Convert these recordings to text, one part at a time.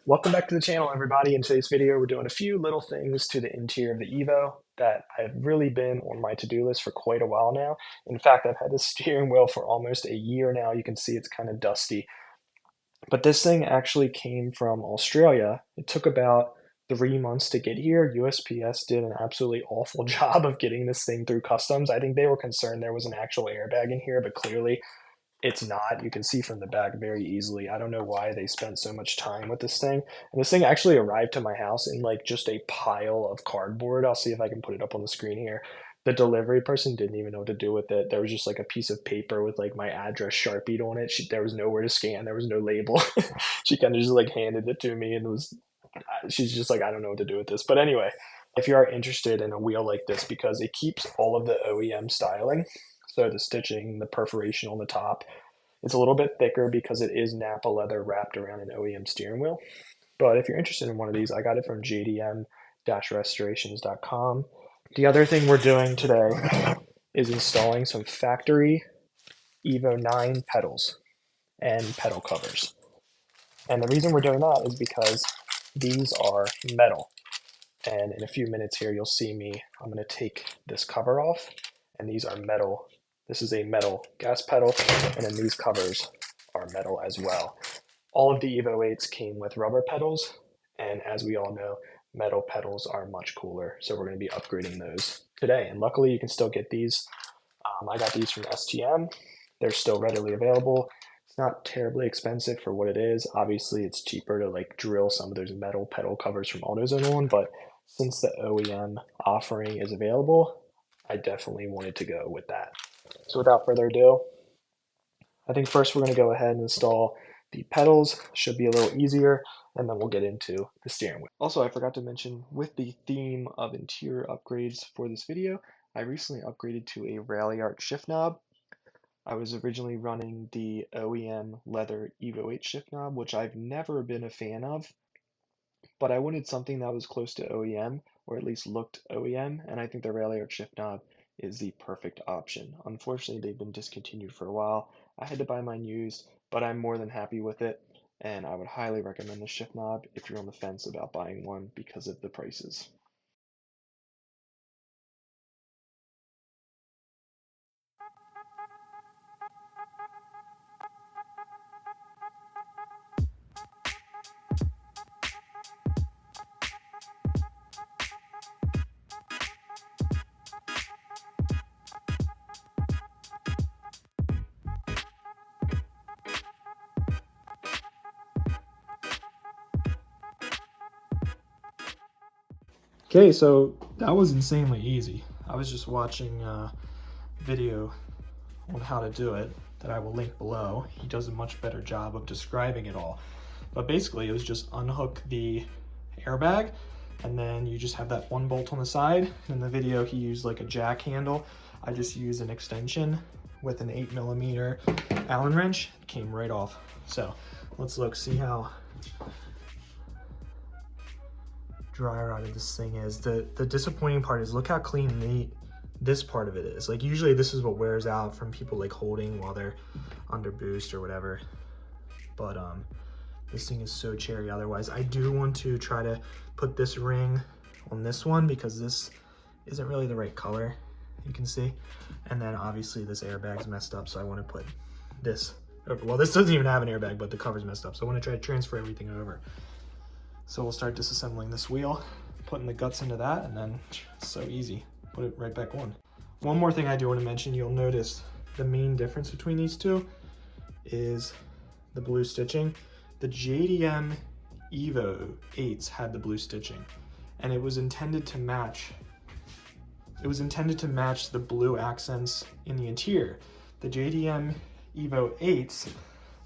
Welcome back to the channel, everybody. In today's video, we're doing a few little things to the interior of the EVO that have really been on my to-do list for quite a while now. In fact, I've had this steering wheel for almost a year now. You can see it's kind of dusty. But this thing actually came from Australia. It took about 3 months to get here. USPS did an absolutely awful job of getting this thing through customs. I think they were concerned there was an actual airbag in here, but clearly it's not. You can see from the back very easily. I don't know why they spent so much time with this thing. And this thing actually arrived to my house in like just a pile of cardboard. I'll see if I can put it up on the screen here. The delivery person didn't even know what to do with it. There was just like a piece of paper with like my address sharpied on it. There was nowhere to scan. There was no label. She kind of just like handed it to me and she's just like, I don't know what to do with this. But anyway, if you are interested in a wheel like this, because it keeps all of the OEM styling, so the stitching, the perforation on the top, it's a little bit thicker because it is Nappa leather wrapped around an OEM steering wheel. But if you're interested in one of these, I got it from JDM-restorations.com. The other thing we're doing today is installing some factory EVO 9 pedals and pedal covers. And the reason we're doing that is because these are metal. And in a few minutes here, you'll see me, I'm going to take this cover off, and these are metal. This is a metal gas pedal, and then these covers are metal as well. All of the EVO 8s came with rubber pedals, and as we all know, metal pedals are much cooler, so we're going to be upgrading those today. And luckily, you can still get these. I got these from STM. They're still readily available. It's not terribly expensive for what it is. Obviously, it's cheaper to like drill some of those metal pedal covers from AutoZone on, but since the OEM offering is available, I definitely wanted to go with that. So without further ado, I think first we're going to go ahead and install the pedals. Should be a little easier, and then we'll get into the steering wheel. Also, I forgot to mention, with the theme of interior upgrades for this video, I recently upgraded to a Ralliart shift knob. I was originally running the OEM leather EVO 8 shift knob, which I've never been a fan of, but I wanted something that was close to OEM, or at least looked OEM, and I think the Ralliart shift knob is the perfect option. Unfortunately, they've been discontinued for a while. I had to buy mine used, but I'm more than happy with it, and I would highly recommend the shift knob if you're on the fence about buying one because of the prices. Okay, so that was insanely easy. I was just watching a video on how to do it that I will link below. He does a much better job of describing it all. But basically, it was just unhook the airbag, and then you just have that one bolt on the side. In the video, he used like a jack handle. I just used an extension with an 8mm Allen wrench. It came right off. So let's look, see how dry rotted this thing is. The disappointing part is look how clean and neat this part of it is. Like usually this is what wears out from people like holding while they're under boost or whatever. But this thing is so cherry otherwise. I do want to try to put this ring on this one because this isn't really the right color, you can see. And then obviously this airbag's messed up, so I want to put this over. Well, this doesn't even have an airbag, but the cover's messed up, so I want to try to transfer everything over. So we'll start disassembling this wheel, putting the guts into that, and then it's so easy. Put it right back on. One more thing I do want to mention, you'll notice the main difference between these two is the blue stitching. The JDM EVO 8s had the blue stitching, and it was intended to match the blue accents in the interior. The JDM EVO 8s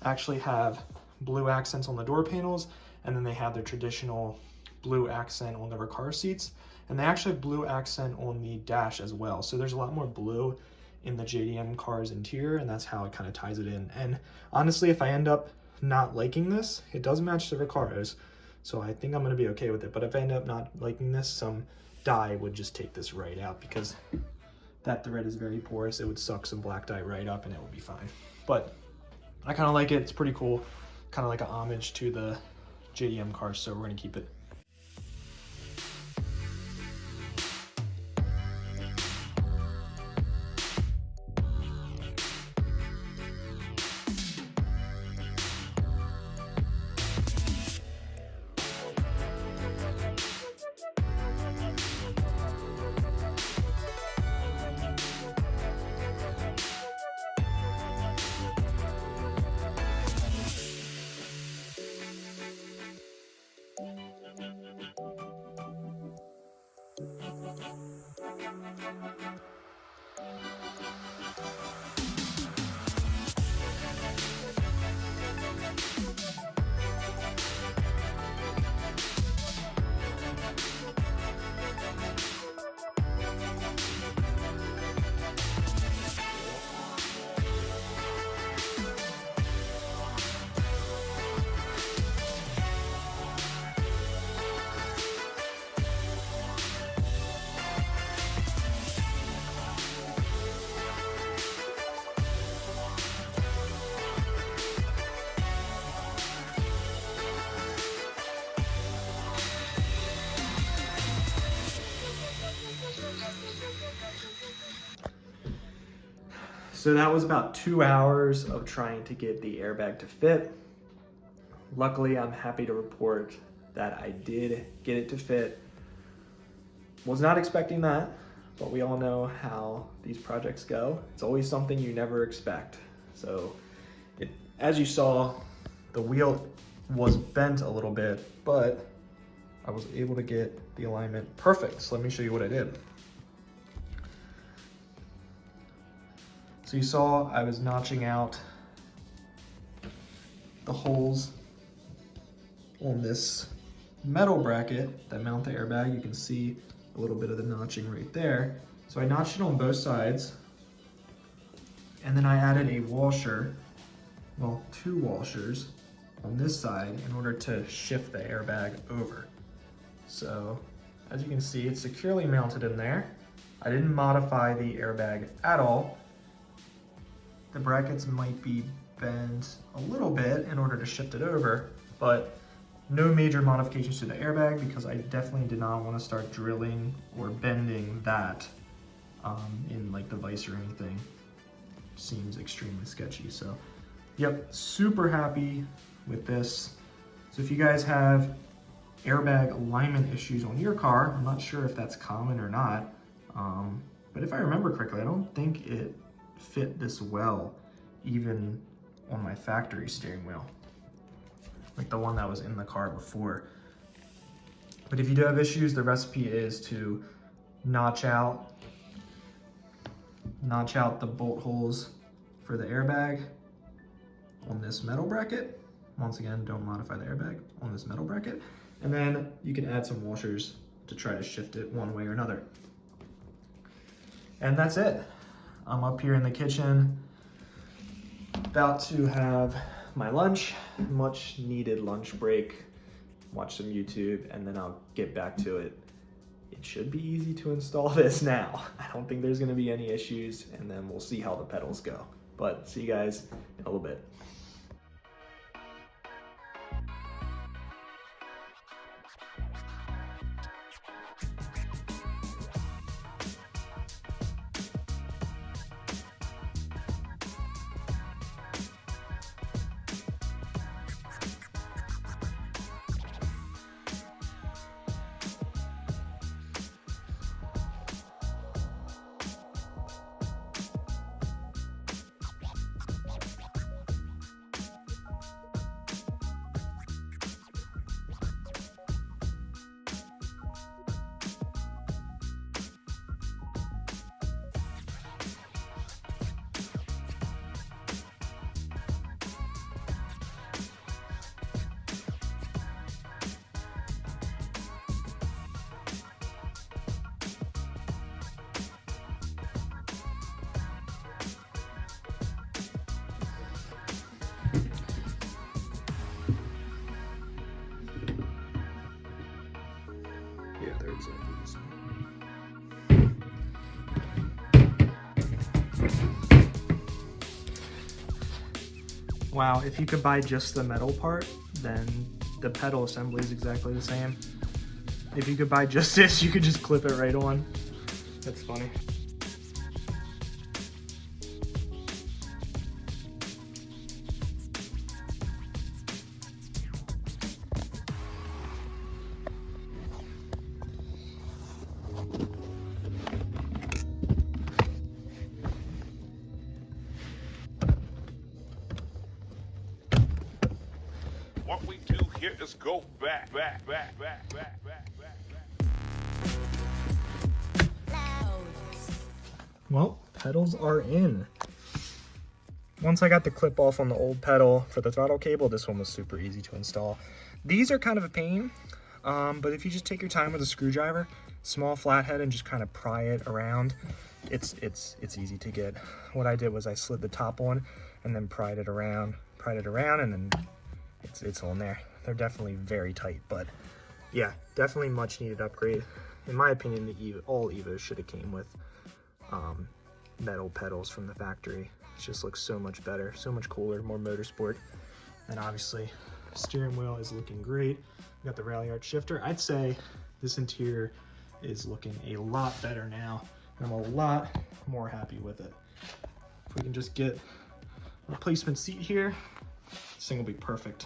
actually have blue accents on the door panels, and then they have their traditional blue accent on the car seats, and they actually have blue accent on the dash as well. So there's a lot more blue in the JDM car's interior, and that's how it kind of ties it in. And honestly, if I end up not liking this, it does match the Recaros, so I think I'm going to be okay with it. But if I end up not liking this, some dye would just take this right out because that thread is very porous. It would suck some black dye right up and it would be fine. But I kind of like it. It's pretty cool. Kind of like a homage to the JDM car, so we're gonna keep it. So that was about 2 hours of trying to get the airbag to fit. Luckily, I'm happy to report that I did get it to fit. Was not expecting that, but we all know how these projects go. It's always something you never expect. So as you saw, the wheel was bent a little bit, but I was able to get the alignment perfect. So let me show you what I did. So you saw I was notching out the holes on this metal bracket that mount the airbag. You can see a little bit of the notching right there. So I notched it on both sides, and then I added a washer, well, 2 washers on this side in order to shift the airbag over. So as you can see, it's securely mounted in there. I didn't modify the airbag at all. The brackets might be bent a little bit in order to shift it over, but no major modifications to the airbag because I definitely did not want to start drilling or bending that in like the vise or anything. Seems extremely sketchy. So yep, super happy with this. So if you guys have airbag alignment issues on your car, I'm not sure if that's common or not, but if I remember correctly, I don't think it fit this well even on my factory steering wheel, like the one that was in the car before. But if you do have issues, the recipe is to notch out the bolt holes for the airbag on this metal bracket. Once again, don't modify the airbag on this metal bracket. And then you can add some washers to try to shift it one way or another. And that's it. I'm up here in the kitchen, about to have my lunch, much needed lunch break, watch some YouTube, and then I'll get back to it. It should be easy to install this now. I don't think there's gonna be any issues, and then we'll see how the pedals go. But see you guys in a little bit. Yeah, they're exactly the same. Wow, if you could buy just the metal part, then the pedal assembly is exactly the same. If you could buy just this, you could just clip it right on. That's funny. What we do here is go back. Well, pedals are in. Once I got the clip off on the old pedal for the throttle cable, this one was super easy to install. These are kind of a pain, but if you just take your time with a screwdriver, small flathead, and just kind of pry it around, it's easy to get. What I did was I slid the top on and then pried it around, and then it's on there. They're definitely very tight, but yeah, definitely much needed upgrade. In my opinion, all Evos should have came with metal pedals from the factory. It just looks so much better, so much cooler, more motorsport. And obviously, steering wheel is looking great. We got the Ralliart shifter. I'd say this interior is looking a lot better now, and I'm a lot more happy with it. If we can just get a replacement seat here, this thing will be perfect.